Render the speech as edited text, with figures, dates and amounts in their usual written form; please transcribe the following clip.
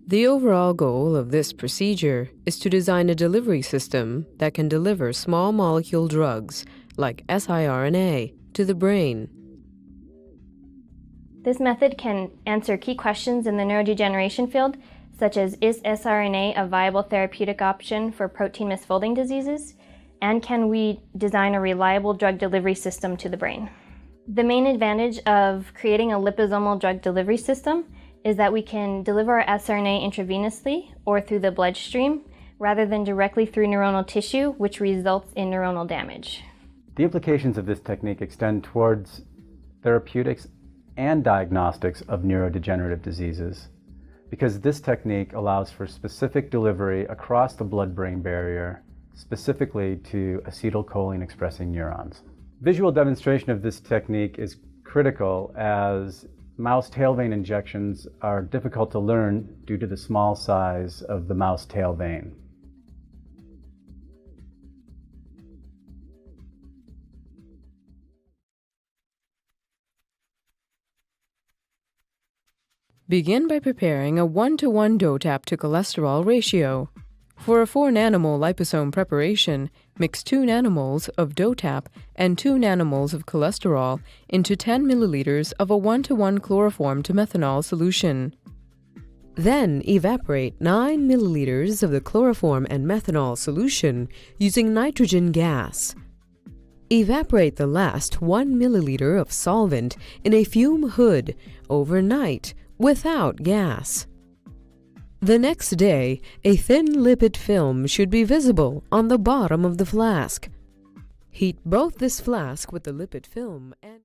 The overall goal of this procedure is to design a delivery system that can deliver small molecule drugs, like siRNA, to the brain. This method can answer key questions in the neurodegeneration field, such as is siRNA a viable therapeutic option for protein misfolding diseases, and can we design a reliable drug delivery system to the brain? The main advantage of creating a liposomal drug delivery system is that we can deliver our siRNA intravenously or through the bloodstream rather than directly through neuronal tissue, which results in neuronal damage. The implications of this technique extend towards therapeutics and diagnostics of neurodegenerative diseases, because this technique allows for specific delivery across the blood-brain barrier, specifically to acetylcholine-expressing neurons. Visual demonstration of this technique is critical as mouse tail vein injections are difficult to learn due to the small size of the mouse tail vein. Begin by preparing a 1:1 DOTAP to cholesterol ratio. For a 4 nanomole liposome preparation, mix 2 nanomoles of DOTAP and 2 nanomoles of cholesterol into 10 milliliters of a 1:1 chloroform to methanol solution. Then evaporate 9 milliliters of the chloroform and methanol solution using nitrogen gas. Evaporate the last 1 milliliter of solvent in a fume hood overnight without gas. The next day, a thin lipid film should be visible on the bottom of the flask. Heat both this flask with the lipid film and